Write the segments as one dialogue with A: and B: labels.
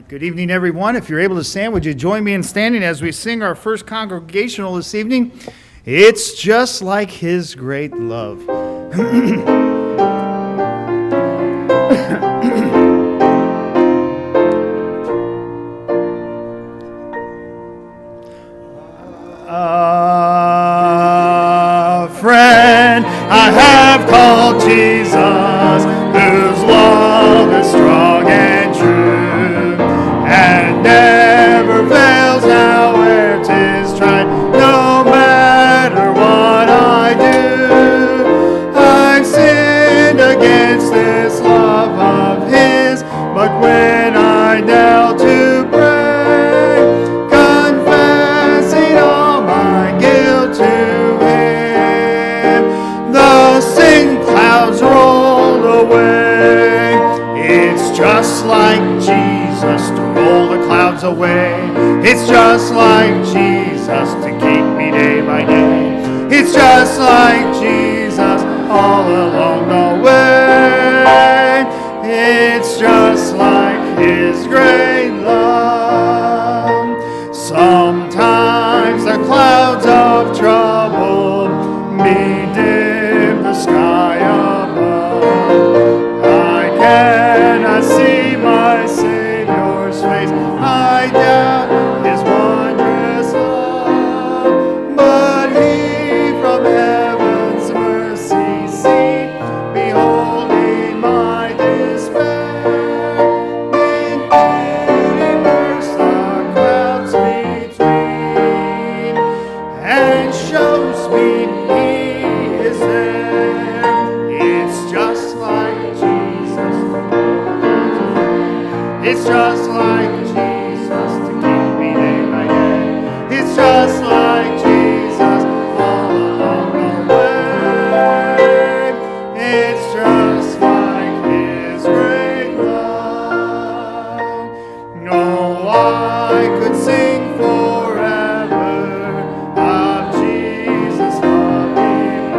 A: Good evening, everyone. If you're able to stand, would you join me in standing as we sing our first congregational this evening? It's just like His great love. Friend, I have called Jesus, whose love is strong and true, and never fails nowhere to just like Jesus to roll the clouds away. It's just like Jesus to keep me day by day. It's just like Jesus all along the way. It's just like His great love. Sometimes the clouds of trouble may dim the sky above. I cannot see my Savior's face. I doubt His wondrous love. But He from heaven's mercy seat, beholding my despair, in pity bursts the clouds between, and shows me He is there. It's just like Jesus. It's just like Jesus to keep me day by day. It's just like Jesus all along the way. It's just like His great love. No, I could sing forever of Jesus' love divine.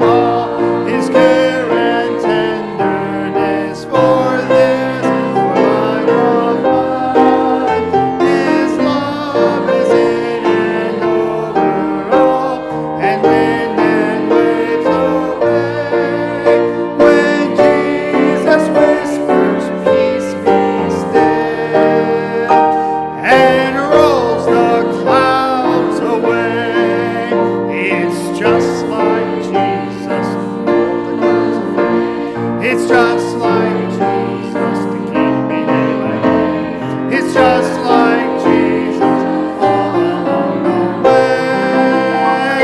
A: All His care and tenderness for this life of mine. His love is in and over all, and wind and waves obey. When Jesus whispers, peace be still, and rolls the clouds away. It's just like Jesus. It's just like Jesus to keep me day by day. It's just like Jesus all along the way.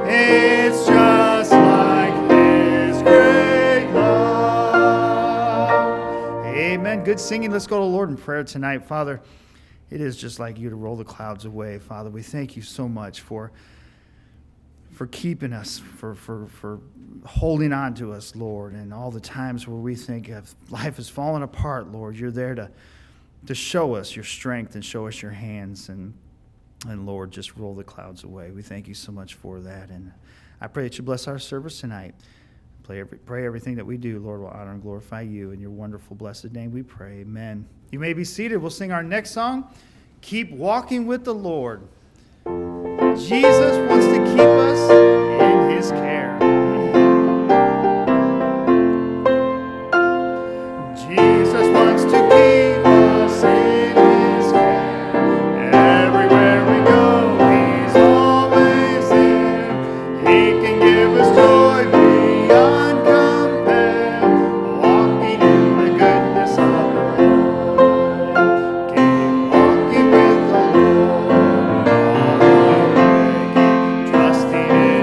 A: It's just like His great love. Amen. Good singing. Let's go to the Lord in prayer tonight. Father, it is just like You to roll the clouds away. Father, we thank You so much for keeping us, for holding on to us, Lord, and all the times where we think life is falling apart, Lord. You're there to show us Your strength and show us Your hands, and Lord, just roll the clouds away. We thank You so much for that, and I pray that You bless our service tonight. Pray everything that we do, Lord, will honor and glorify You. In Your wonderful, blessed name we pray. Amen. You may be seated. We'll sing our next song, Keep Walking with the Lord. Jesus wants to keep us in His care. Jesus wants to keep us in His care. Everywhere we go, He's always there. He can give us joy beyond compare. Walking in the goodness of the Lord. Keep walking with the Lord. Trusting in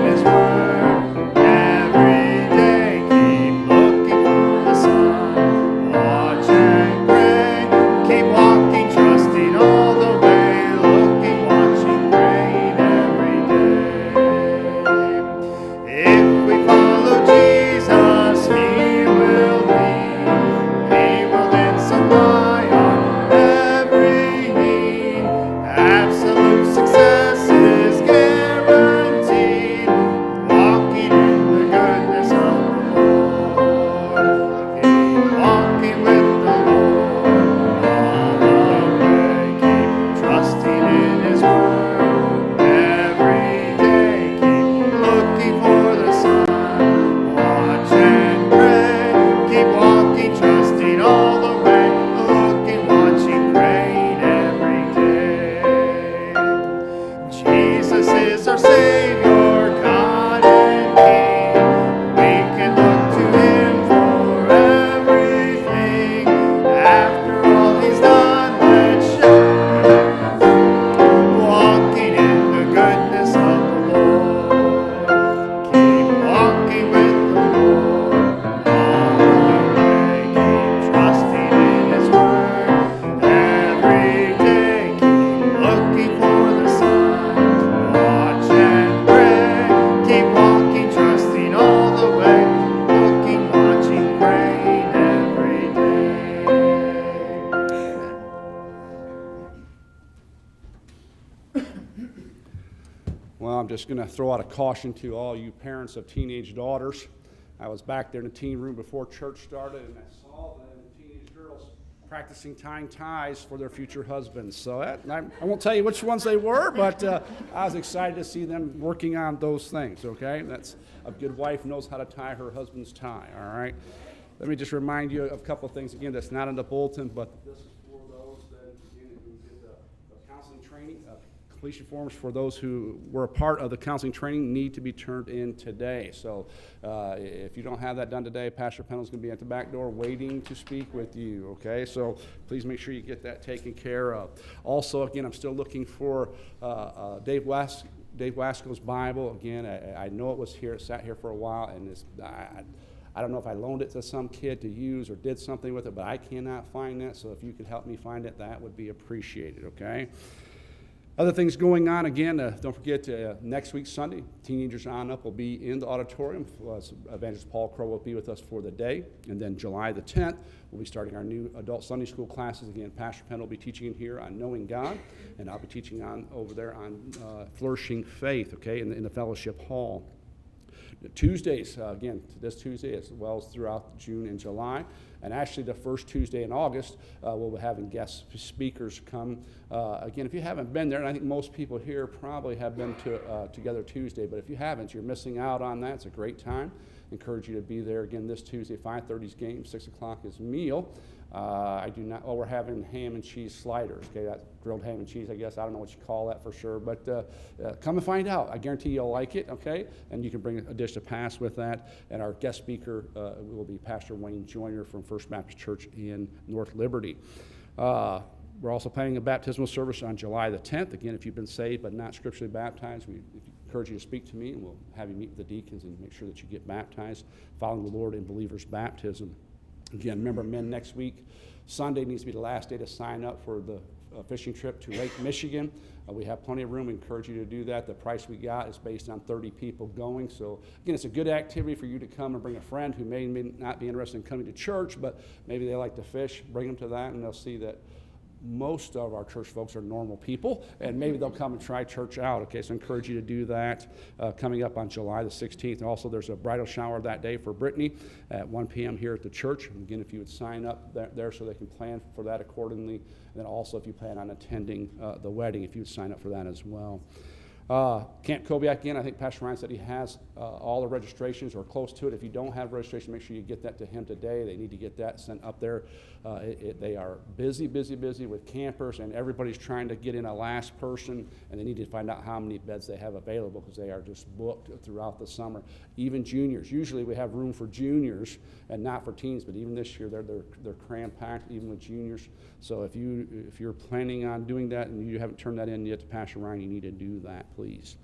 B: I'm just going to throw out a caution to all you parents of teenage daughters. I was back there in the teen room before church started, and I saw the teenage girls practicing tying ties for their future husbands. So I won't tell you which ones they were, but I was excited to see them working on those things, okay? That's a good wife knows how to tie her husband's tie, all right? Let me just remind you of a couple of things, again, that's not in the bulletin, but this is for those that, again, who did the counseling training. Completion forms for those who were a part of the counseling training need to be turned in today. So if you don't have that done today, Pastor Pennell's going to be at the back door waiting to speak with you, okay? So please make sure you get that taken care of. Also, again, I'm still looking for Dave Wasco's Bible. Again, I know it was here. It sat here for a while, and I don't know if I loaned it to some kid to use or did something with it, but I cannot find it. So if you could help me find it, that would be appreciated, okay? Other things going on, again, don't forget next week, Sunday, Teenagers On Up will be in the auditorium. Evangelist Paul Crow will be with us for the day. And then July the 10th, we'll be starting our new adult Sunday school classes. Again, Pastor Penn will be teaching in here on knowing God, and I'll be teaching over there on flourishing faith, okay, in the fellowship hall. Tuesdays, again, this Tuesday as well as throughout June and July. And actually the first Tuesday in August, we'll be having guest speakers come. Again, if you haven't been there, and I think most people here probably have been to Together Tuesday, but if you haven't, you're missing out on that. It's a great time. Encourage you to be there again this Tuesday, 5:30 is game, 6 o'clock is meal. We're having ham and cheese sliders, okay, that's grilled ham and cheese, I guess, I don't know what you call that for sure, but come and find out, I guarantee you'll like it, okay, and you can bring a dish to pass with that, and our guest speaker will be Pastor Wayne Joyner from First Baptist Church in North Liberty. We're also planning a baptismal service on July the 10th. Again, if you've been saved but not scripturally baptized, we encourage you to speak to me, and we'll have you meet with the deacons and make sure that you get baptized, following the Lord in believers' baptism. Again, remember, men, next week, Sunday needs to be the last day to sign up for the fishing trip to Lake Michigan. We have plenty of room. We encourage you to do that. The price we got is based on 30 people going. So, again, it's a good activity for you to come and bring a friend who may not be interested in coming to church, but maybe they like to fish. Bring them to that, and they'll see that most of our church folks are normal people, and maybe they'll come and try church out, okay? So I encourage you to do that coming up on July the 16th. And also, there's a bridal shower that day for Brittany at 1 p.m. here at the church. And again, if you would sign up there so they can plan for that accordingly. And then also, if you plan on attending the wedding, if you would sign up for that as well. Camp Kobiak, again, I think Pastor Ryan said he has all the registrations or close to it. If you don't have registration, make sure you get that to him today. They need to get that sent up there. They are busy with campers, and everybody's trying to get in a last person, and they need to find out how many beds they have available because they are just booked throughout the summer. Even juniors. Usually we have room for juniors and not for teens, but even this year they're cram-packed, even with juniors. So if you're planning on doing that and you haven't turned that in yet to Pastor Ryan, you need to do that, please.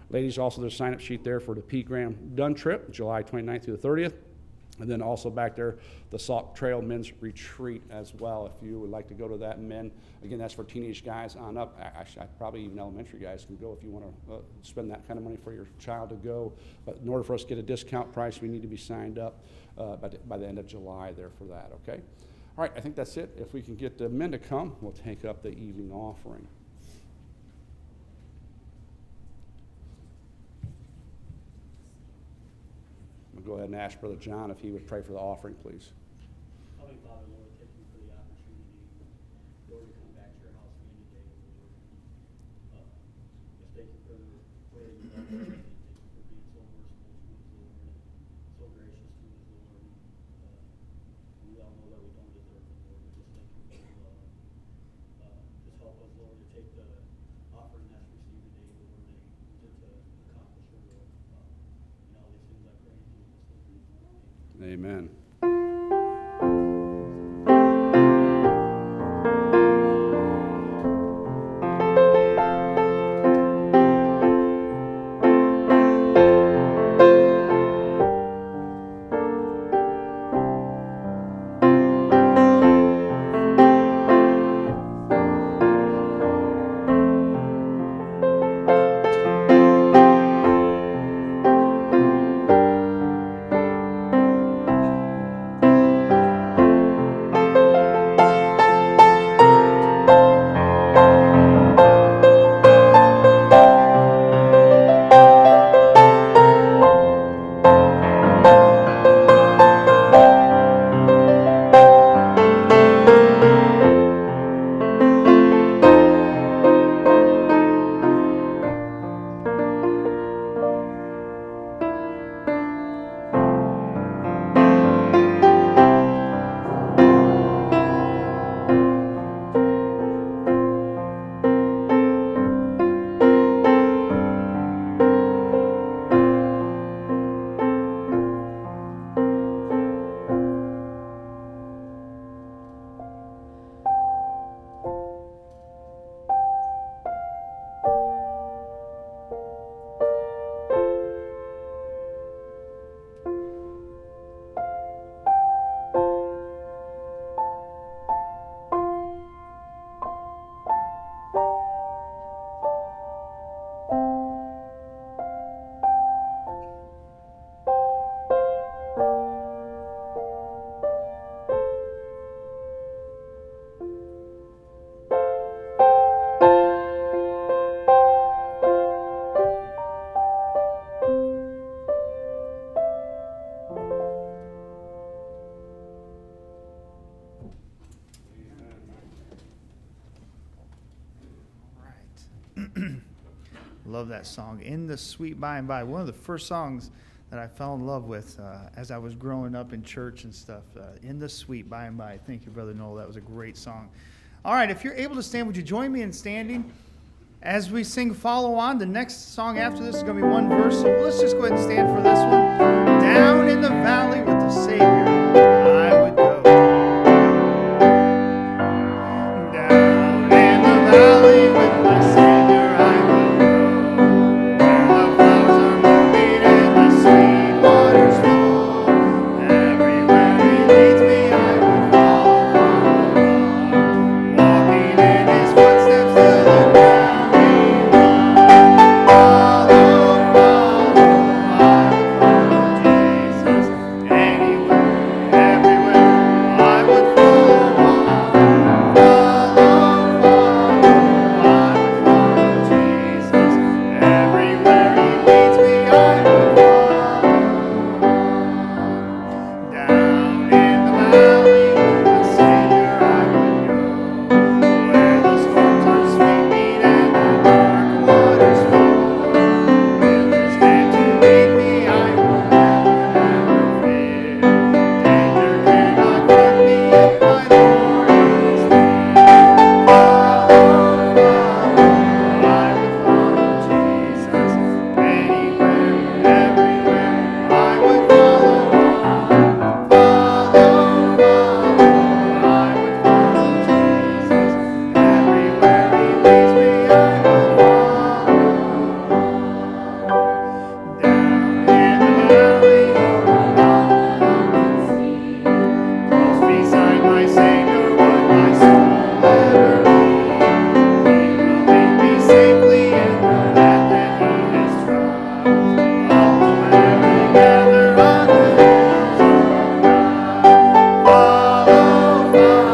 B: Ladies, also there's a sign-up sheet there for the P. Graham Dunn trip, July 29th through the 30th. And then also back there, the Sauk Trail Men's Retreat as well, if you would like to go to that. Men, again, that's for teenage guys on up. Actually, probably even elementary guys can go if you want to spend that kind of money for your child to go. But in order for us to get a discount price, we need to be signed up by the end of July there for that, okay? All right, I think that's it. If we can get the men to come, we'll take up the evening offering. Go ahead and ask Brother John if he would pray for the offering, please.
C: Heavenly Father, Lord, thank you for the opportunity, Lord, to come back to your house again today, Lord. Just thank you for the way that you love us. Thank you for being so merciful to us, Lord, and so gracious to us, Lord. We all know that we don't deserve it, Lord, but just thank you for your love. Just help us, Lord, to take the offering that's received today, Lord, and use it to accomplish your will. And all these things I pray in Jesus' name.
B: Amen.
A: Love that song, In the Sweet By and By. One of the first songs that I fell in love with as I was growing up in church and stuff. In the Sweet By and By. Thank you, Brother Noel. That was a great song. All right, if you're able to stand, would you join me in standing? As we sing Follow On, the next song after this is going to be one verse, so let's just go ahead and stand for this one. Down in the valley with the Savior, I would go. Down in the valley with my Savior, I would go. Where the flowers are moving and the sweet waters flow. Everywhere He leads me, I would follow. Walking in His footsteps till the ground be mine. Follow, follow, I would follow Jesus. Anywhere, everywhere, I would follow on. Follow, follow, I would follow Jesus. Everywhere He leads me, I would follow on. Down in the valley with the Savior, I would go. Where the storms are sweeping and the dark waters flow. With His hand to lead me, I will never fear. Danger cannot hurt me if my Lord is near. Follow, follow, I would follow Jesus. Anywhere, everywhere, I would follow on. Follow, follow, I would follow Jesus. Everywhere He leads me, I would follow. Down in the valley close beside my Savior would my soul ever be. He will lead me safely in the path that He has trod. Up to where we gather on the hills of God. Follow, follow,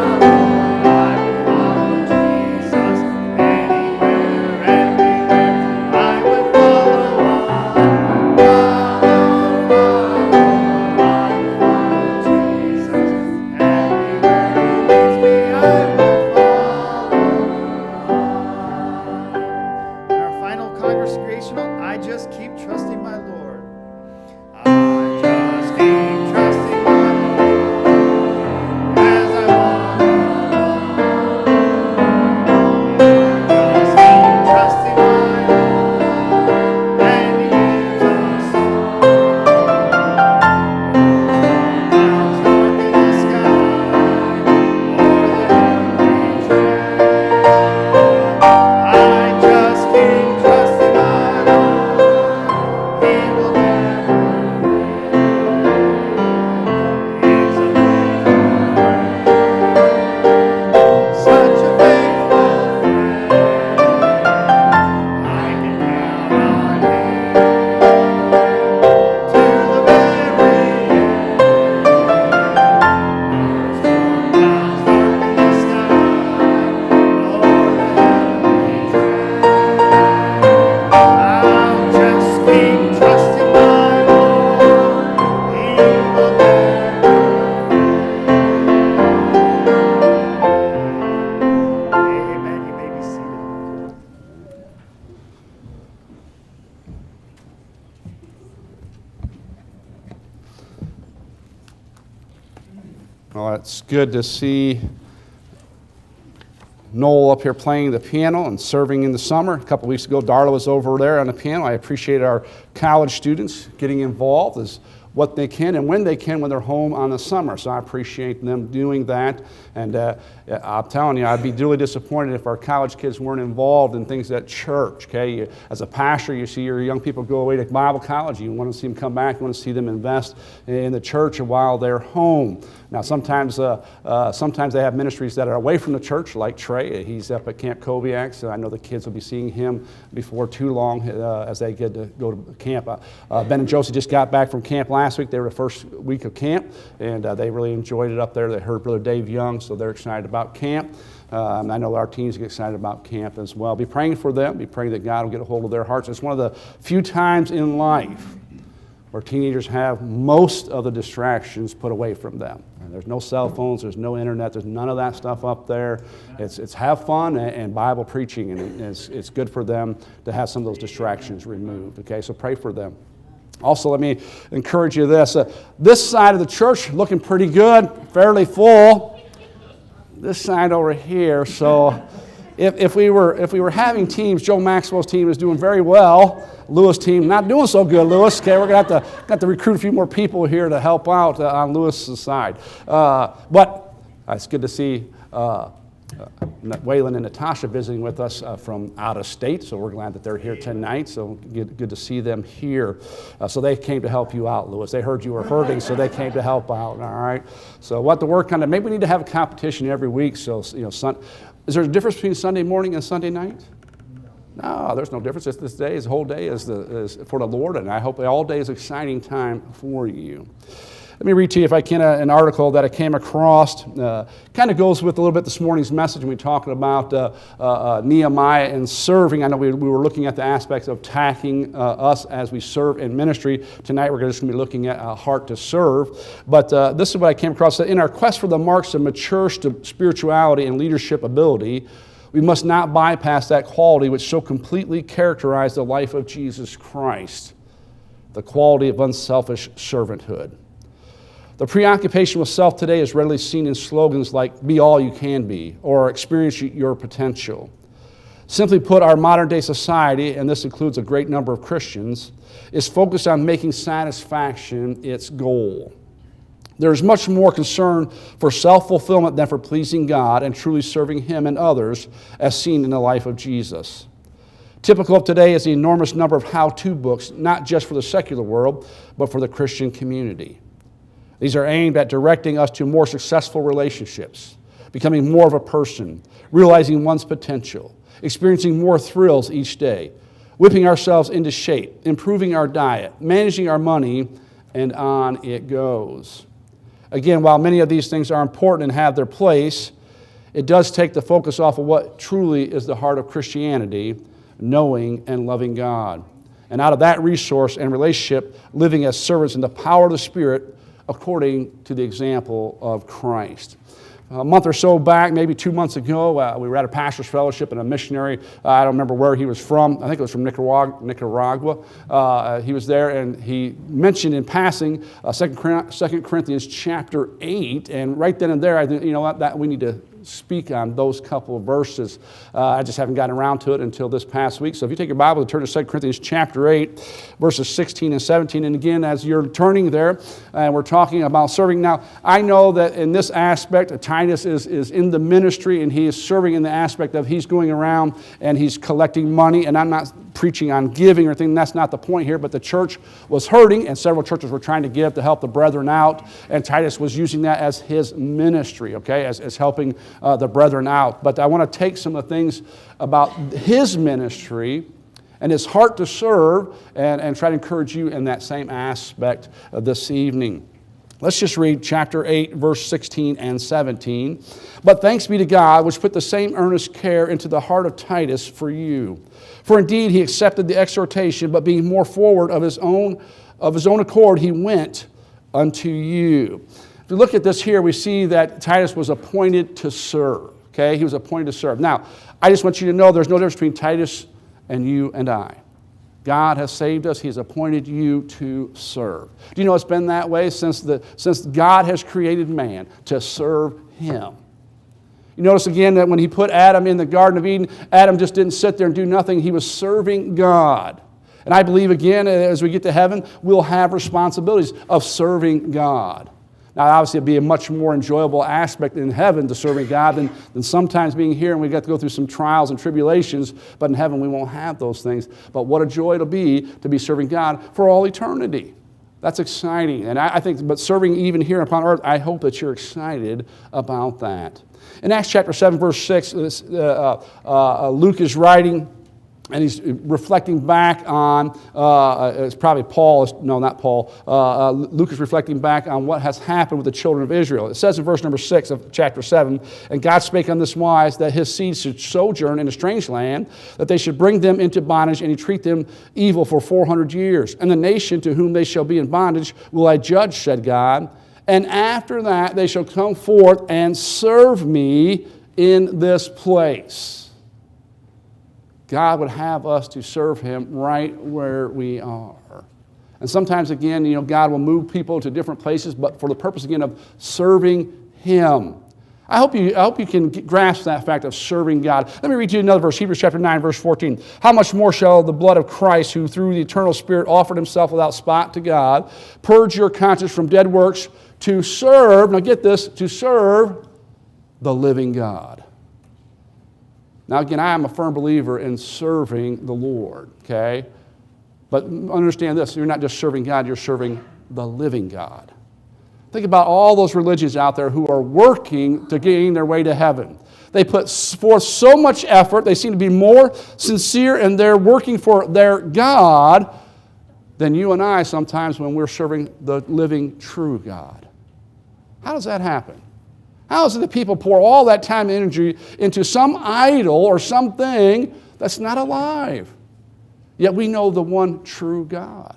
A: I would follow Jesus. Anywhere, everywhere, I would follow on. Follow, follow, I would follow Jesus. Everywhere He leads me, I would follow on. And our final congregational, I just keep trusting my Lord. I just keep trusting my Lord as I walk along. Just keep trusting my Lord, and He gives us song. Clouds darken the sky, o'er the heavenly train. I just keep trusting my Lord. He will never fail. He's a faithful friend, such a faithful friend. I can count on Him to the very end. Storm clouds darken the sky, o'er the heavenly train. I'll just keep trusting my Lord. He will never fail. Amen. You may be seated.
B: Well, it's good to see Noel up here playing the piano and serving in the summer. A couple weeks ago, Darla was over there on the piano. I appreciate our college students getting involved as what they can and when they can when they're home on the summer. So I appreciate them doing that. And I'm telling you, I'd be really disappointed if our college kids weren't involved in things at church. Okay, as a pastor, you see your young people go away to Bible college. You want to see them come back. You want to see them invest in the church while they're home. Now, sometimes they have ministries that are away from the church, like Trey. He's up at Camp Koviak, so I know the kids will be seeing him before too long as they get to go to camp. Ben and Josie just got back from camp last week. They were the first week of camp, and they really enjoyed it up there. They heard Brother Dave Young, so they're excited about camp. I know our teens get excited about camp as well. Be praying for them. Be praying that God will get a hold of their hearts. It's one of the few times in life where teenagers have most of the distractions put away from them. There's no cell phones, there's no internet, there's none of that stuff up there. It's have fun and Bible preaching, and it's good for them to have some of those distractions removed. Okay, so pray for them. Also, let me encourage you this. This side of the church looking pretty good, fairly full. This side over here, so if we were having teams, Joe Maxwell's team is doing very well. Lewis' team not doing so good. Lewis, okay, we're gonna have to recruit a few more people here to help out on Lewis's side. But it's good to see Waylon and Natasha visiting with us from out of state, so we're glad that they're here tonight. So good to see them here. So they came to help you out, Lewis. They heard you were hurting, so they came to help out. All right. So what to work on? Maybe we need to have a competition every week. So is there a difference between Sunday morning and Sunday night? No, there's no difference. This day, this whole day is for the Lord, and I hope all day is an exciting time for you. Let me read to you, if I can, an article that I came across. Kind of goes with a little bit this morning's message when we're talking about Nehemiah and serving. I know we were looking at the aspects of tacking us as we serve in ministry. Tonight we're just going to be looking at a heart to serve. But this is what I came across. In our quest for the marks of mature spirituality and leadership ability, we must not bypass that quality which so completely characterized the life of Jesus Christ, the quality of unselfish servanthood. The preoccupation with self today is readily seen in slogans like, be all you can be, or experience your potential. Simply put, our modern day society, and this includes a great number of Christians, is focused on making satisfaction its goal. There's much more concern for self-fulfillment than for pleasing God and truly serving Him and others, as seen in the life of Jesus. Typical of today is the enormous number of how-to books, not just for the secular world, but for the Christian community. These are aimed at directing us to more successful relationships, becoming more of a person, realizing one's potential, experiencing more thrills each day, whipping ourselves into shape, improving our diet, managing our money, and on it goes. Again, while many of these things are important and have their place, it does take the focus off of what truly is the heart of Christianity, knowing and loving God. And out of that resource and relationship, living as servants in the power of the Spirit according to the example of Christ. A month or so back, maybe 2 months ago, we were at a pastor's fellowship and a missionary, I don't remember where he was from, I think it was from Nicaragua. He was there and he mentioned in passing 2 Corinthians chapter 8, and right then and there, I think, you know what, that we need to speak on those couple of verses. I just haven't gotten around to it until this past week. So if you take your Bible and turn to 2 Corinthians chapter 8, verses 16 and 17. And again, as you're turning there, and we're talking about serving. Now, I know that in this aspect, Titus is in the ministry, and he is serving in the aspect of he's going around and he's collecting money. And I'm not preaching on giving or anything. That's not the point here. But the church was hurting, and several churches were trying to give to help the brethren out. And Titus was using that as his ministry, okay, as helping the brethren out. But I want to take some of the things about his ministry and his heart to serve and try to encourage you in that same aspect this evening. Let's just read chapter 8, verse 16 and 17. But thanks be to God, which put the same earnest care into the heart of Titus for you. For indeed he accepted the exhortation, but being more forward of his own accord, he went unto you. If we look at this here, we see that Titus was appointed to serve. Okay, he was appointed to serve. Now, I just want you to know there's no difference between Titus and you and I. God has saved us. He has appointed you to serve. Do you know it's been that way since God has created man to serve Him? You notice again that when He put Adam in the Garden of Eden, Adam just didn't sit there and do nothing. He was serving God. And I believe again, as we get to heaven, we'll have responsibilities of serving God. Now, obviously, it'd be a much more enjoyable aspect in heaven to serving God than sometimes being here, and we got to go through some trials and tribulations, but in heaven we won't have those things. But what a joy it'll be to be serving God for all eternity. That's exciting. And I think, but serving even here upon earth, I hope that you're excited about that. In Acts chapter 7, verse 6, Luke is writing, and he's reflecting back on, it's probably Paul, no, not Paul. Luke is reflecting back on what has happened with the children of Israel. It says in verse number 6 of chapter 7, and God spake on this wise, that his seed should sojourn in a strange land, that they should bring them into bondage, and he treat them evil for 400 years. And the nation to whom they shall be in bondage will I judge, said God, and after that they shall come forth and serve me in this place. God would have us to serve him right where we are. And sometimes, again, God will move people to different places, but for the purpose, again, of serving him. I hope you can grasp that fact of serving God. Let me read you another verse, Hebrews chapter 9, verse 14. How much more shall the blood of Christ, who through the eternal Spirit offered himself without spot to God, purge your conscience from dead works to serve, now get this, to serve the living God. Now again, I am a firm believer in serving the Lord, okay? But understand this, you're not just serving God, you're serving the living God. Think about all those religions out there who are working to gain their way to heaven. They put forth so much effort, they seem to be more sincere in their working for their God than you and I sometimes when we're serving the living, true God. How does that happen? How is it that people pour all that time and energy into some idol or something that's not alive? Yet we know the one true God.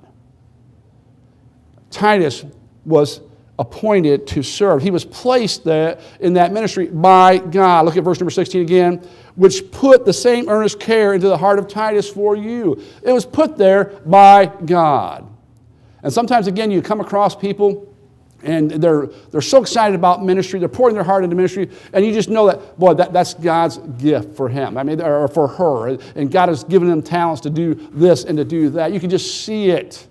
B: Titus was appointed to serve. He was placed there in that ministry by God. Look at verse number 16 again. Which put the same earnest care into the heart of Titus for you. It was put there by God. And sometimes, again, you come across people and they're so excited about ministry, they're pouring their heart into ministry, and you just know that, boy, that's God's gift for him, or for her, and God has given them talents to do this and to do that. You can just see it.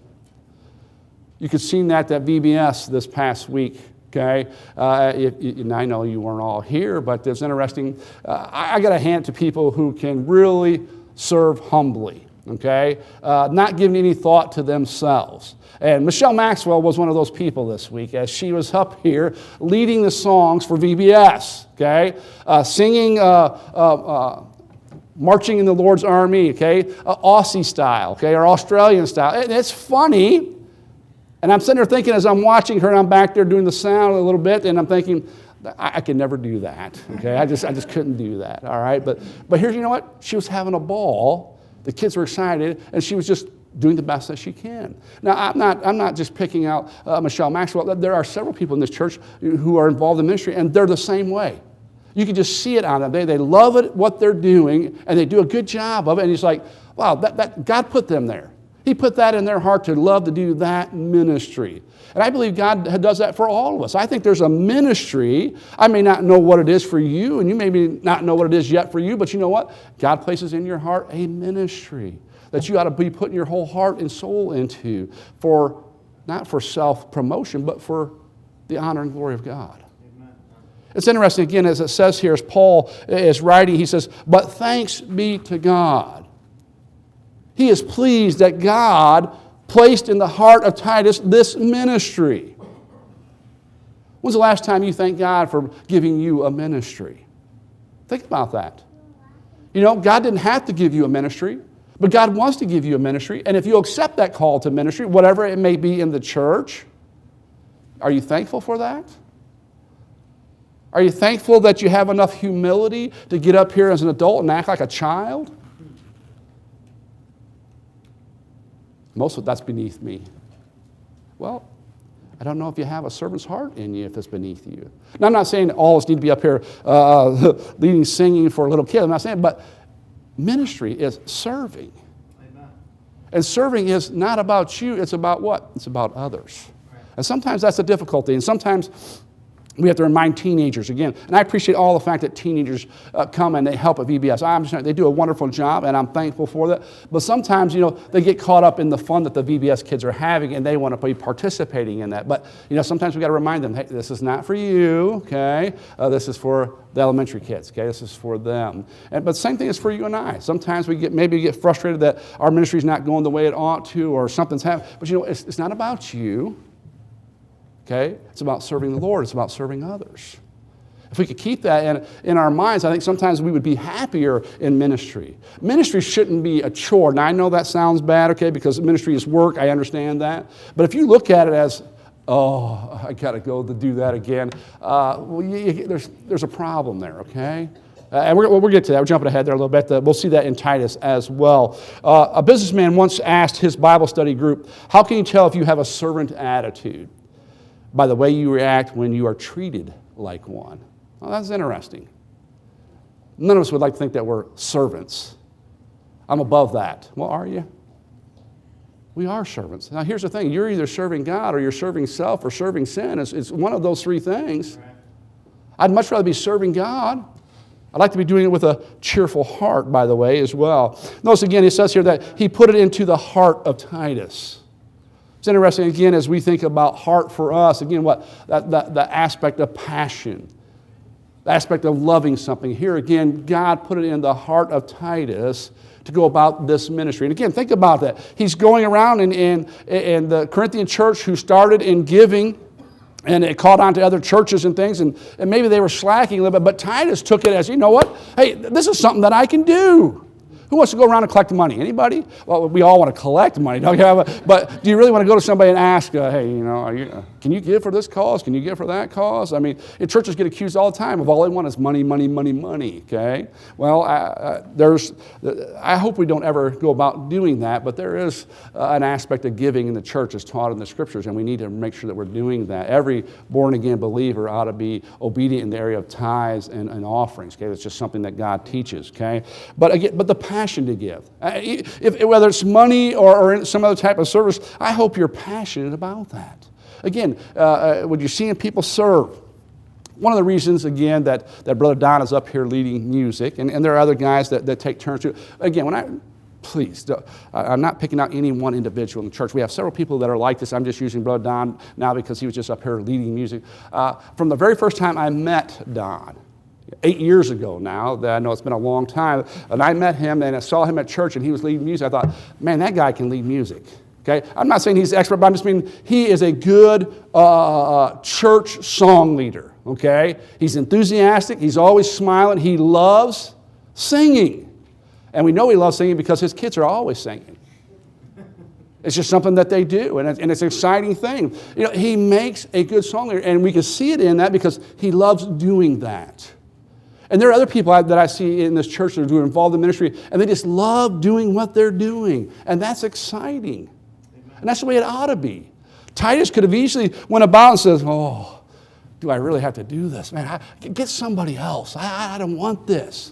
B: You could see that at VBS this past week, okay? And I know you weren't all here, but it's interesting. I got to hand it to people who can really serve humbly, okay? Not giving any thought to themselves. And Michelle Maxwell was one of those people this week as she was up here leading the songs for VBS, okay? Singing Marching in the Lord's Army, okay? Aussie style, okay? Or Australian style. And it's funny. And I'm sitting there thinking as I'm watching her, and I'm back there doing the sound a little bit, and I'm thinking, I could never do that, okay? I just couldn't do that, all right? But here's, you know what? She was having a ball. The kids were excited, and she was just doing the best that she can. Now, I'm not just picking out Michelle Maxwell. There are several people in this church who are involved in ministry, and they're the same way. You can just see it on them. They love it, what they're doing, and they do a good job of it. And it's like, wow, that God put them there. He put that in their heart to love to do that ministry. And I believe God does that for all of us. I think there's a ministry. I may not know what it is for you, and you may not know what it is yet for you, but you know what? God places in your heart a ministry that you ought to be putting your whole heart and soul into, for not for self-promotion, but for the honor and glory of God. Amen. It's interesting, again, as it says here, as Paul is writing, he says, but thanks be to God. He is pleased that God placed in the heart of Titus this ministry. When's the last time you thanked God for giving you a ministry? Think about that. You know, God didn't have to give you a ministry, but God wants to give you a ministry. And if you accept that call to ministry, whatever it may be in the church, are you thankful for that? Are you thankful that you have enough humility to get up here as an adult and act like a child? Most of that's beneath me. Well, I don't know if you have a servant's heart in you if it's beneath you. Now, I'm not saying all of us need to be up here leading singing for a little kid. I'm not saying, but ministry is serving. Amen. And serving is not about you. It's about what? It's about others. Right. And sometimes that's a difficulty. And sometimes we have to remind teenagers again. And I appreciate all the fact that teenagers come and they help at VBS. They do a wonderful job, and I'm thankful for that. But sometimes, they get caught up in the fun that the VBS kids are having, and they want to be participating in that. But, sometimes we got to remind them, hey, this is not for you, okay? This is for the elementary kids, okay? This is for them. But same thing is for you and I. Sometimes we get frustrated that our ministry is not going the way it ought to, or something's happening. But, it's not about you. Okay? It's about serving the Lord. It's about serving others. If we could keep that in our minds, I think sometimes we would be happier in ministry. Ministry shouldn't be a chore. Now, I know that sounds bad, okay, because ministry is work. I understand that. But if you look at it as, oh, I got to go to do that again, there's a problem there, okay? And we'll get to that. We're jumping ahead there a little bit. We'll see that in Titus as well. A businessman once asked his Bible study group, how can you tell if you have a servant attitude? by the way you react when you are treated like one. Well, that's interesting. None of us would like to think that we're servants. I'm above that. Well, are you? We are servants. Now, here's the thing. You're either serving God or you're serving self or serving sin. It's one of those three things. I'd much rather be serving God. I'd like to be doing it with a cheerful heart, by the way, as well. Notice again, it says here that he put it into the heart of Titus. It's interesting, again, as we think about heart for us, again, the aspect of passion, the aspect of loving something. Here again, God put it in the heart of Titus to go about this ministry. And again, think about that. He's going around in the Corinthian church who started in giving, and it caught on to other churches and things, and maybe they were slacking a little bit, but Titus took it as, you know what? Hey, this is something that I can do. Who wants to go around and collect money? Anybody? Well, we all want to collect money, don't you? But do you really want to go to somebody and ask, hey, can you give for this cause? Can you give for that cause? I mean, churches get accused all the time of all they want is money, money, money, money, okay? Well, I hope we don't ever go about doing that, but there is an aspect of giving in the church as taught in the Scriptures, and we need to make sure that we're doing that. Every born-again believer ought to be obedient in the area of tithes and offerings, okay? That's just something that God teaches, okay? But again, the passion to give. Whether it's money or some other type of service, I hope you're passionate about that. Again, when you're seeing people serve, one of the reasons, again, that Brother Don is up here leading music, and there are other guys that take turns too. Again, please, I'm not picking out any one individual in the church. We have several people that are like this. I'm just using Brother Don now because he was just up here leading music. From the very first time I met Don, 8 years ago now, I know it's been a long time, and I met him and I saw him at church and he was leading music. I thought, man, that guy can lead music. Okay, I'm not saying he's an expert, but I'm just meaning he is a good church song leader. Okay, he's enthusiastic, he's always smiling, he loves singing. And we know he loves singing because his kids are always singing. It's just something that they do, and it's an exciting thing. He makes a good song leader, and we can see it in that because he loves doing that. And there are other people that I see in this church that are involved in ministry, and they just love doing what they're doing. And that's exciting. Amen. And that's the way it ought to be. Titus could have easily went about and says, oh, do I really have to do this? Man, get somebody else. I don't want this.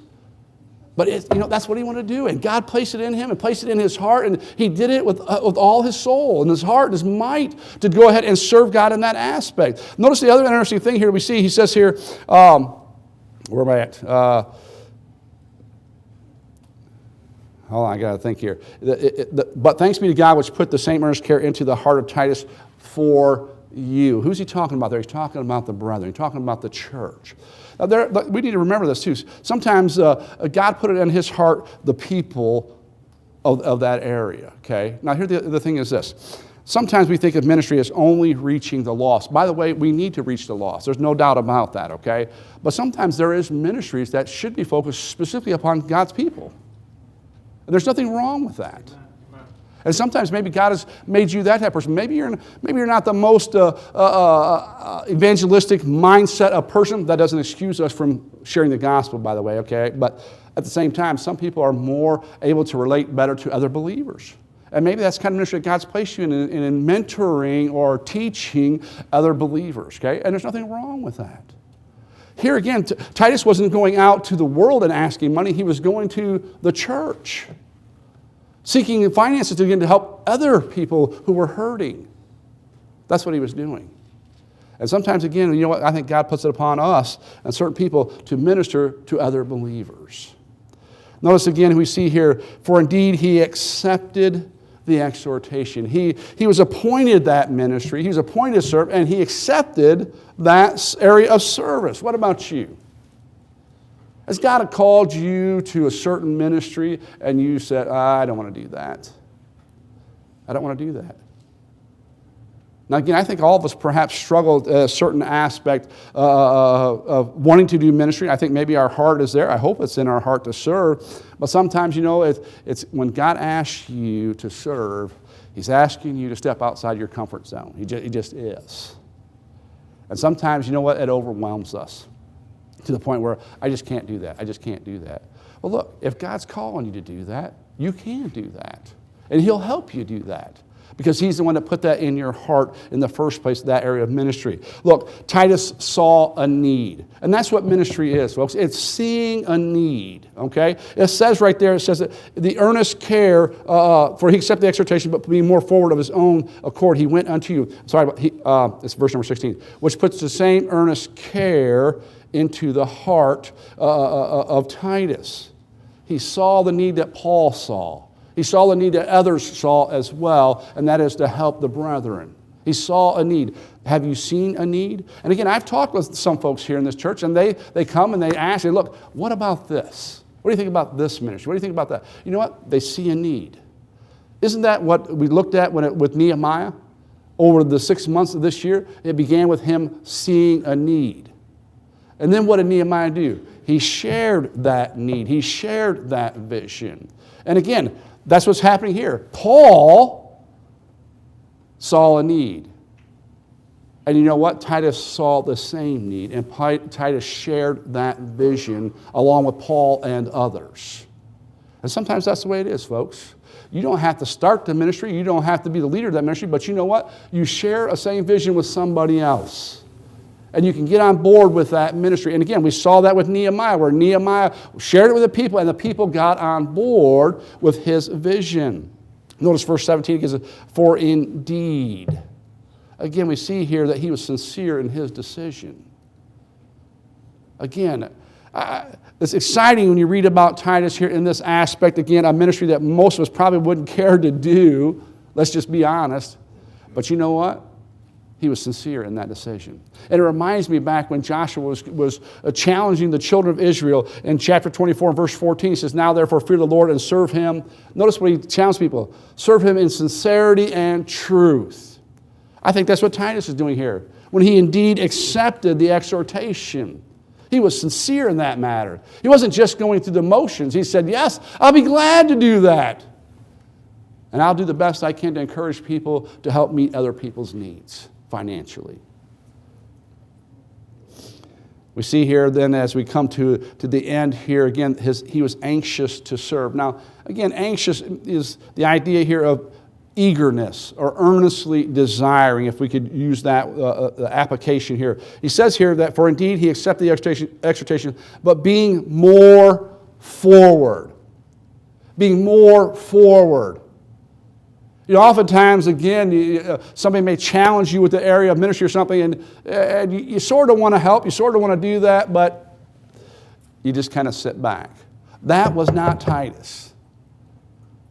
B: But that's what he wanted to do. And God placed it in him and placed it in his heart. And he did it with all his soul and his heart and his might to go ahead and serve God in that aspect. Notice the other interesting thing here we see. He says here, where am I at? Hold on, I got to think here. But thanks be to God which put the same earnest care into the heart of Titus for you. Who's he talking about there? He's talking about the brethren. He's talking about the church. We need to remember this too. Sometimes God put it in his heart, the people of that area. Okay. Now here the thing is this. Sometimes we think of ministry as only reaching the lost. By the way, we need to reach the lost. There's no doubt about that, okay? But sometimes there is ministries that should be focused specifically upon God's people. And there's nothing wrong with that. And sometimes maybe God has made you that type of person. Maybe you're not the most evangelistic mindset of person. That doesn't excuse us from sharing the gospel, by the way, okay? But at the same time, some people are more able to relate better to other believers. And maybe that's kind of ministry that God's placed you in mentoring or teaching other believers, okay? And there's nothing wrong with that. Here again, Titus wasn't going out to the world and asking money. He was going to the church, seeking finances to help other people who were hurting. That's what he was doing. And sometimes, again, you know what? I think God puts it upon us and certain people to minister to other believers. Notice again, we see here, for indeed he accepted the exhortation. He was appointed that ministry. He was appointed to serve, and he accepted that area of service. What about you? Has God called you to a certain ministry, and you said, I don't want to do that. I don't want to do that. Now, again, I think all of us perhaps struggled a certain aspect of wanting to do ministry. I think maybe our heart is there. I hope it's in our heart to serve. But sometimes, it's when God asks you to serve, he's asking you to step outside your comfort zone. He just is. And sometimes, it overwhelms us to the point where I just can't do that. I just can't do that. Well, look, if God's calling you to do that, you can do that. And he'll help you do that. because he's the one that put that in your heart in the first place, that area of ministry. Look, Titus saw a need. And that's what ministry is, folks. It's seeing a need, okay? It says right there, it says that the earnest care, for he accepted the exhortation, but being more forward of his own accord, he went unto you. Sorry, it's verse number 16. Which puts the same earnest care into the heart of Titus. He saw the need that Paul saw. He saw the need that others saw as well, and that is to help the brethren. He saw a need. Have you seen a need? And again, I've talked with some folks here in this church, and they come and they ask, they look, what about this? What do you think about this ministry? What do you think about that? You know what? They see a need. Isn't that what we looked at with Nehemiah? Over the 6 months of this year, it began with him seeing a need. And then what did Nehemiah do? He shared that need. He shared that vision. And again, that's what's happening here. Paul saw a need. And you know what? Titus saw the same need. And Titus shared that vision along with Paul and others. And sometimes that's the way it is, folks. You don't have to start the ministry. You don't have to be the leader of that ministry. But you know what? You share a same vision with somebody else. And you can get on board with that ministry. And again, we saw that with Nehemiah, where Nehemiah shared it with the people, and the people got on board with his vision. Notice verse 17, it gives it, for indeed. Again, we see here that he was sincere in his decision. Again, it's exciting when you read about Titus here in this aspect. Again, a ministry that most of us probably wouldn't care to do. Let's just be honest. But you know what? He was sincere in that decision. And it reminds me back when Joshua was challenging the children of Israel in chapter 24 and verse 14. He says, now therefore fear the Lord and serve him. Notice what he challenged people. Serve him in sincerity and truth. I think that's what Titus is doing here. When he indeed accepted the exhortation. He was sincere in that matter. He wasn't just going through the motions. He said, yes, I'll be glad to do that. And I'll do the best I can to encourage people to help meet other people's needs financially. We see here then as we come to the end here, again, he was anxious to serve. Now, again, anxious is the idea here of eagerness or earnestly desiring, if we could use that application here. He says here that for indeed he accepted the exhortation, but being more forward. Being more forward. You know, oftentimes, again, somebody may challenge you with the area of ministry or something, and you sort of want to help, you sort of want to do that, but you just kind of sit back. That was not Titus.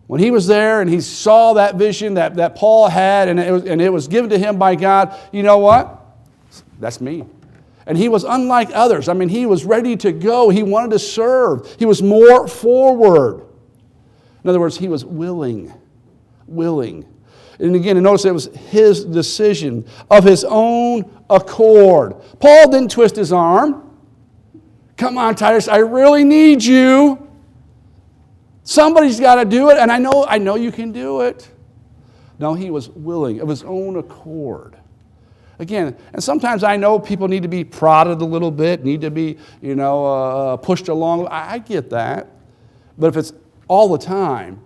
B: When he was there and he saw that vision that Paul had, and it was given to him by God, you know what? That's me. And he was unlike others. I mean, he was ready to go. He wanted to serve. He was more forward. In other words, he was willing. And again, notice it was his decision of his own accord. Paul didn't twist his arm. Come on, Titus, I really need you. Somebody's got to do it, and I know you can do it. No, he was willing of his own accord. Again, and sometimes I know people need to be prodded a little bit, need to be, pushed along. I get that. But if it's all the time,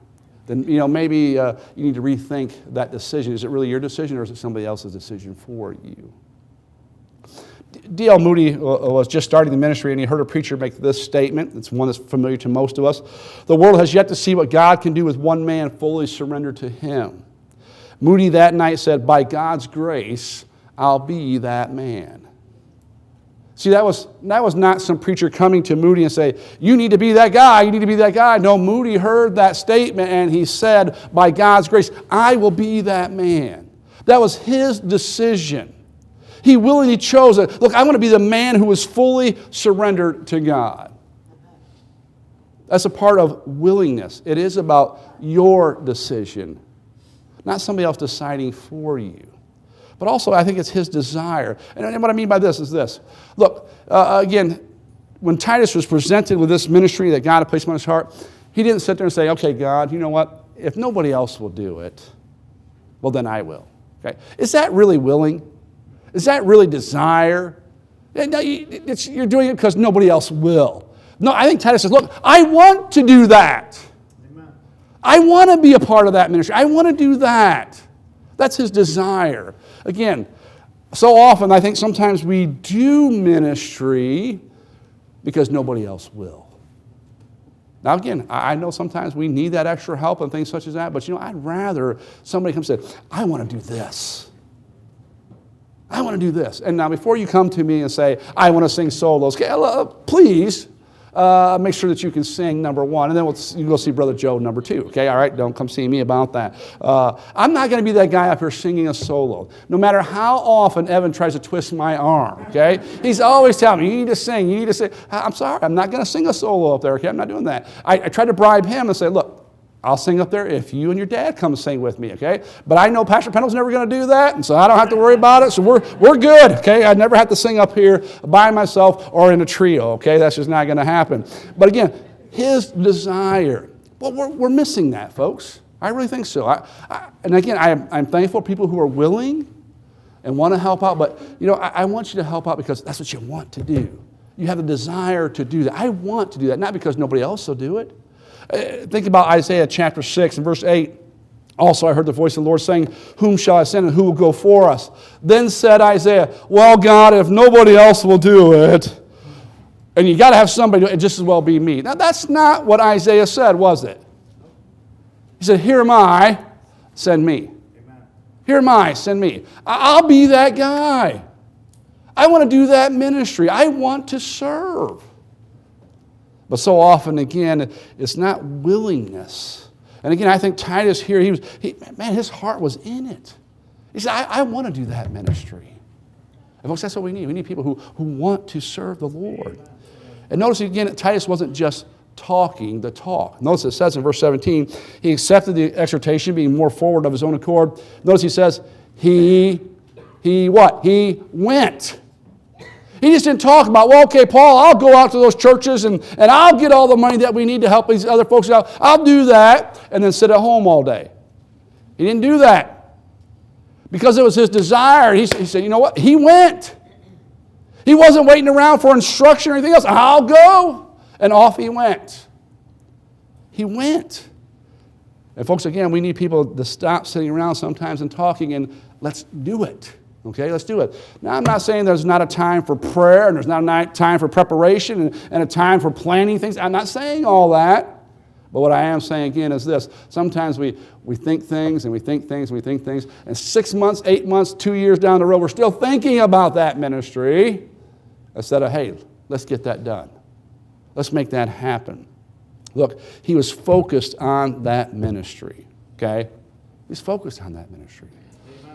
B: then maybe you need to rethink that decision. Is it really your decision, or is it somebody else's decision for you? D.L. Moody was just starting the ministry, and he heard a preacher make this statement. It's one that's familiar to most of us. The world has yet to see what God can do with one man fully surrendered to him. Moody that night said, by God's grace, I'll be that man. See, that was not some preacher coming to Moody and say, you need to be that guy, you need to be that guy. No, Moody heard that statement and he said, by God's grace, I will be that man. That was his decision. He willingly chose it. Look, I want to be the man who is fully surrendered to God. That's a part of willingness. It is about your decision, not somebody else deciding for you. But also, I think it's his desire. And what I mean by this is this. Look, again, when Titus was presented with this ministry that God had placed on his heart, he didn't sit there and say, okay, God, you know what? If nobody else will do it, well, then I will. Okay? Is that really willing? Is that really desire? You're doing it because nobody else will. No, I think Titus says, look, I want to do that. Amen. I want to be a part of that ministry. I want to do that. That's his desire. Again, so often I think sometimes we do ministry because nobody else will. Now again, I know sometimes we need that extra help and things such as that, but I'd rather somebody come and say, I want to do this. I want to do this. And now before you come to me and say, I want to sing solos, okay, please make sure that you can sing number one, and then you go see Brother Joe number two, okay? All right, don't come see me about that. I'm not going to be that guy up here singing a solo. No matter how often Evan tries to twist my arm, okay? He's always telling me, you need to sing, you need to sing. I'm sorry, I'm not going to sing a solo up there, okay? I'm not doing that. I try to bribe him and say, look, I'll sing up there if you and your dad come sing with me, okay? But I know Pastor Pendle's never going to do that, and so I don't have to worry about it, so we're good, okay? I never have to sing up here by myself or in a trio, okay? That's just not going to happen. But again, his desire, well, we're missing that, folks. I really think so. And again, I'm thankful for people who are willing and want to help out, but, I want you to help out because that's what you want to do. You have the desire to do that. I want to do that, not because nobody else will do it. Think about Isaiah chapter 6 and verse 8. Also I heard the voice of the Lord saying, whom shall I send and who will go for us? Then said Isaiah, well, God, if nobody else will do it, and you got to have somebody do it, just as well be me. Now that's not what Isaiah said, was it? He said, here am I, send me. Amen. Here am I, send me. I'll be that guy. I want to do that ministry. I want to serve. But so often, again, it's not willingness. And again, I think Titus here, his heart was in it. He said, I want to do that ministry. And folks, that's what we need. We need people who want to serve the Lord. And notice again, Titus wasn't just talking the talk. Notice it says in verse 17, he accepted the exhortation, being more forward of his own accord. Notice he says, he what? He went. He just didn't talk about, well, okay, Paul, I'll go out to those churches and I'll get all the money that we need to help these other folks out. I'll do that, and then sit at home all day. He didn't do that. Because it was his desire. He said, you know what? He went. He wasn't waiting around for instruction or anything else. I'll go. And off he went. He went. And folks, again, we need people to stop sitting around sometimes and talking, and let's do it. Okay, let's do it. Now, I'm not saying there's not a time for prayer and there's not a time for preparation and a time for planning things. I'm not saying all that. But what I am saying again is this. Sometimes we think things and we think things and we think things. And 6 months, 8 months, 2 years down the road, we're still thinking about that ministry instead of, hey, let's get that done. Let's make that happen. Look, he was focused on that ministry. Okay? He's focused on that ministry.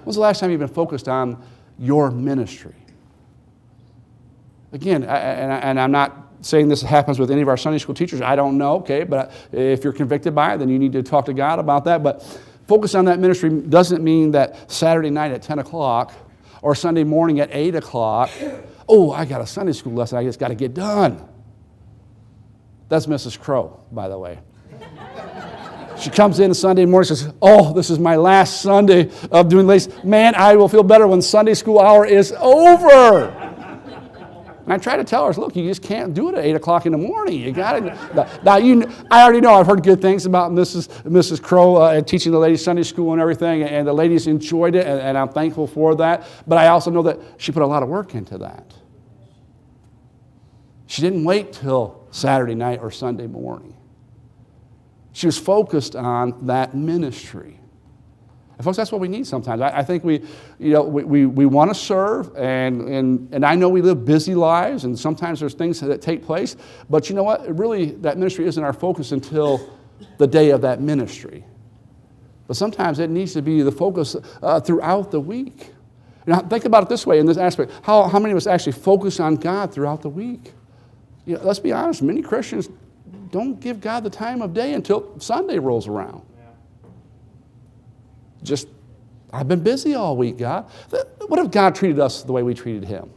B: When's the last time you've been focused on your ministry? Again, and I'm not saying this happens with any of our Sunday school teachers. I don't know, okay? But if you're convicted by it, then you need to talk to God about that. But focus on that ministry doesn't mean that Saturday night at 10 o'clock or Sunday morning at 8 o'clock, oh, I got a Sunday school lesson I just got to get done. That's Mrs. Crow, by the way. She comes in Sunday morning and says, oh, this is my last Sunday of doing lessons. Man, I will feel better when Sunday school hour is over. And I try to tell her, look, you just can't do it at 8 o'clock in the morning. You got it. Now, I already know I've heard good things about Mrs. Crow teaching the ladies Sunday school and everything, and the ladies enjoyed it, and I'm thankful for that. But I also know that she put a lot of work into that. She didn't wait till Saturday night or Sunday morning. She was focused on that ministry. And folks, that's what we need sometimes. I think we want to serve, and I know we live busy lives, and sometimes there's things that take place, but you know what? Really, that ministry isn't our focus until the day of that ministry. But sometimes it needs to be the focus throughout the week. Now, think about it this way in this aspect. How many of us actually focus on God throughout the week? Let's be honest, many Christians don't give God the time of day until Sunday rolls around. Just, I've been busy all week, God. What if God treated us the way we treated him?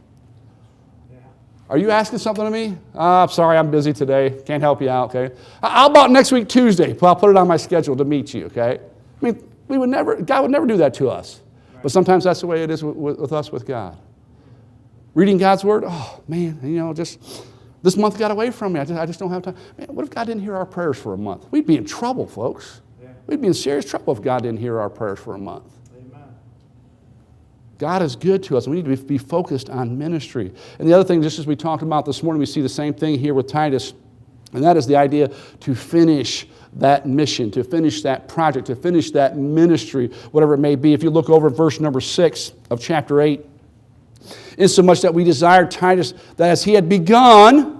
B: Are you asking something of me? I'm sorry, I'm busy today. Can't help you out, okay? How about next week, Tuesday? Well, I'll put it on my schedule to meet you, okay? I mean, God would never do that to us. But sometimes that's the way it is with us, with God. Reading God's Word, oh, man, just this month got away from me. I just don't have time. Man, what if God didn't hear our prayers for a month? We'd be in trouble, folks. Yeah. We'd be in serious trouble if God didn't hear our prayers for a month. Amen. God is good to us. We need to be focused on ministry. And the other thing, just as we talked about this morning, we see the same thing here with Titus, and that is the idea to finish that mission, to finish that project, to finish that ministry, whatever it may be. If you look over verse number 6 of chapter 8, insomuch that we desired Titus that as he had begun,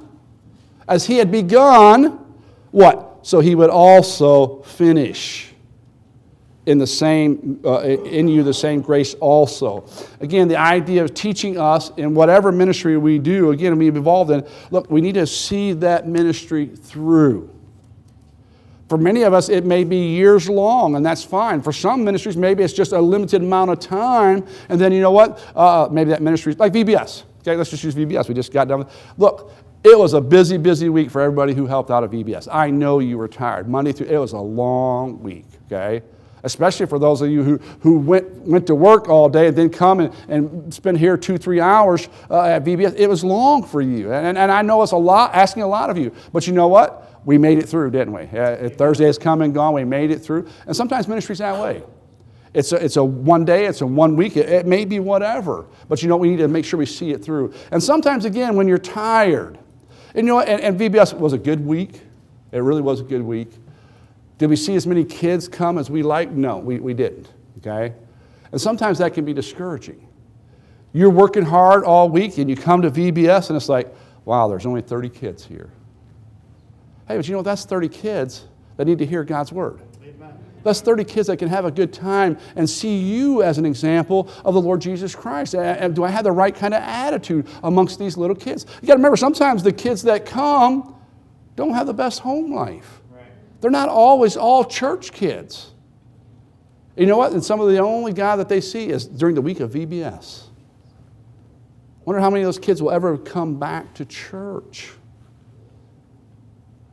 B: what? So he would also finish in the same, in you the same grace also. Again, the idea of teaching us in whatever ministry we do, again, we've involved in, look, we need to see that ministry through. For many of us, it may be years long, and that's fine. For some ministries, maybe it's just a limited amount of time, and then you know what? Maybe that ministry, like VBS. Okay, let's just use VBS. We just got done with. Look, it was a busy, busy week for everybody who helped out at VBS. I know you were tired. Monday through, it was a long week, okay? Especially for those of you who went to work all day and then come and spend here 2-3 hours at VBS. It was long for you. And I know it's asking a lot of you. But you know what? We made it through, didn't we? Thursday has come and gone. We made it through. And sometimes ministry's that way. It's a one day, it's a 1 week, it may be whatever. But you know, we need to make sure we see it through. And sometimes, again, when you're tired, and you know, and VBS was a good week. It really was a good week. Did we see as many kids come as we liked? No, we didn't, okay? And sometimes that can be discouraging. You're working hard all week and you come to VBS and it's like, wow, there's only 30 kids here. Hey, but you know, that's 30 kids that need to hear God's word. Amen. That's 30 kids that can have a good time and see you as an example of the Lord Jesus Christ. And do I have the right kind of attitude amongst these little kids? You got to remember, sometimes the kids that come don't have the best home life. They're not always all church kids. You know what? And some of the only God that they see is during the week of VBS. Wonder how many of those kids will ever come back to church.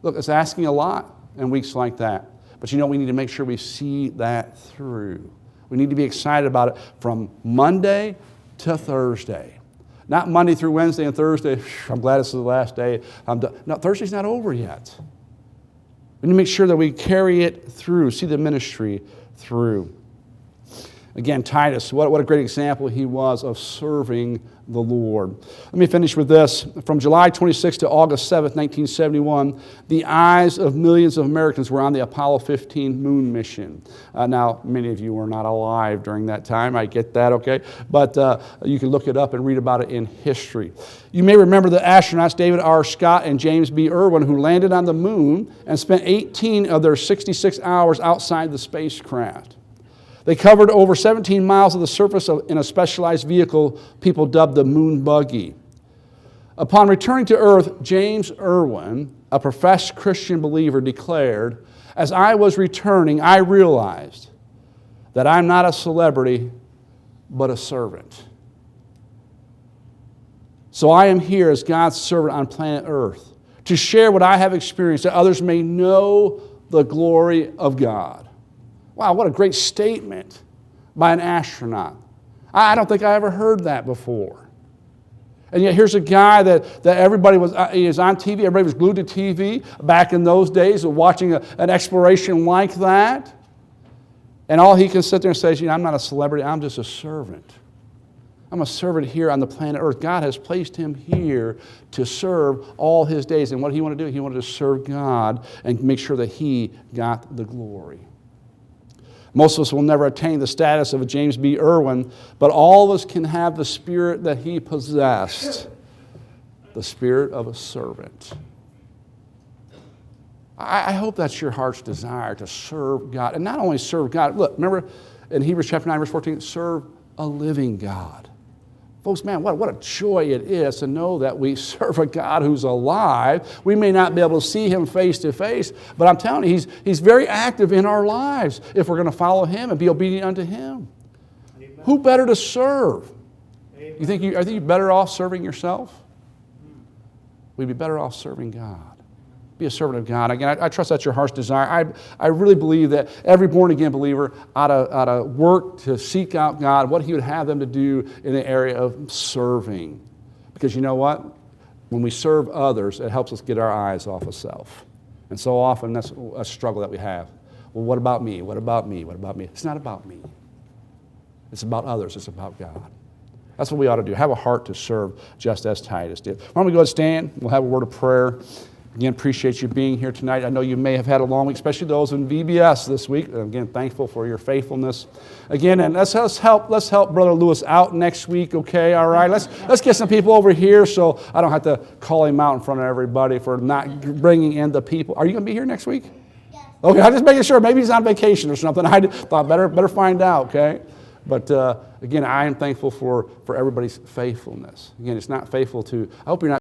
B: Look, it's asking a lot in weeks like that. But you know, we need to make sure we see that through. We need to be excited about it from Monday to Thursday. Not Monday through Wednesday and Thursday. I'm glad this is the last day. I'm done. No, Thursday's not over yet. We need to make sure that we carry it through, see the ministry through. Again, Titus, what a great example he was of serving the Lord. Let me finish with this. From July 26 to August 7th, 1971, the eyes of millions of Americans were on the Apollo 15 moon mission. Now, many of you were not alive during that time. I get that, okay? But you can look it up and read about it in history. You may remember the astronauts David R. Scott and James B. Irwin, who landed on the moon and spent 18 of their 66 hours outside the spacecraft. They covered over 17 miles of the surface in a specialized vehicle people dubbed the moon buggy. Upon returning to Earth, James Irwin, a professed Christian believer, declared, "As I was returning, I realized that I'm not a celebrity, but a servant. So I am here as God's servant on planet Earth to share what I have experienced, that others may know the glory of God." Wow, what a great statement by an astronaut. I don't think I ever heard that before. And yet here's a guy that everybody is on TV, everybody was glued to TV back in those days, watching an exploration like that. And all he can sit there and say is, I'm not a celebrity, I'm just a servant. I'm a servant here on the planet Earth. God has placed him here to serve all his days. And what did he want to do? He wanted to serve God and make sure that he got the glory. Most of us will never attain the status of a James B. Irwin, but all of us can have the spirit that he possessed, the spirit of a servant. I hope that's your heart's desire, to serve God. And not only serve God, look, remember in Hebrews chapter 9, verse 14, serve a living God. Folks, man, what a joy it is to know that we serve a God who's alive. We may not be able to see him face to face, but I'm telling you, he's very active in our lives if we're going to follow him and be obedient unto him. Amen. Who better to serve? Amen. I think you're better off serving yourself? We'd be better off serving God. Be a servant of God. Again, I trust that's your heart's desire. I really believe that every born-again believer ought to work to seek out God, what he would have them to do in the area of serving. Because you know what? When we serve others, it helps us get our eyes off of self. And so often, that's a struggle that we have. Well, what about me? What about me? What about me? It's not about me. It's about others. It's about God. That's what we ought to do. Have a heart to serve just as Titus did. Why don't we go ahead and stand? We'll have a word of prayer. Again, appreciate you being here tonight. I know you may have had a long week, especially those in VBS this week. Again, thankful for your faithfulness. Again, and let's help Brother Lewis out next week, okay? All right, let's get some people over here so I don't have to call him out in front of everybody for not bringing in the people. Are you going to be here next week? Yes. Okay, I'm just making sure. Maybe he's on vacation or something. I thought better find out, okay? But again, I am thankful for everybody's faithfulness. Again, it's not faithful to, I hope you're not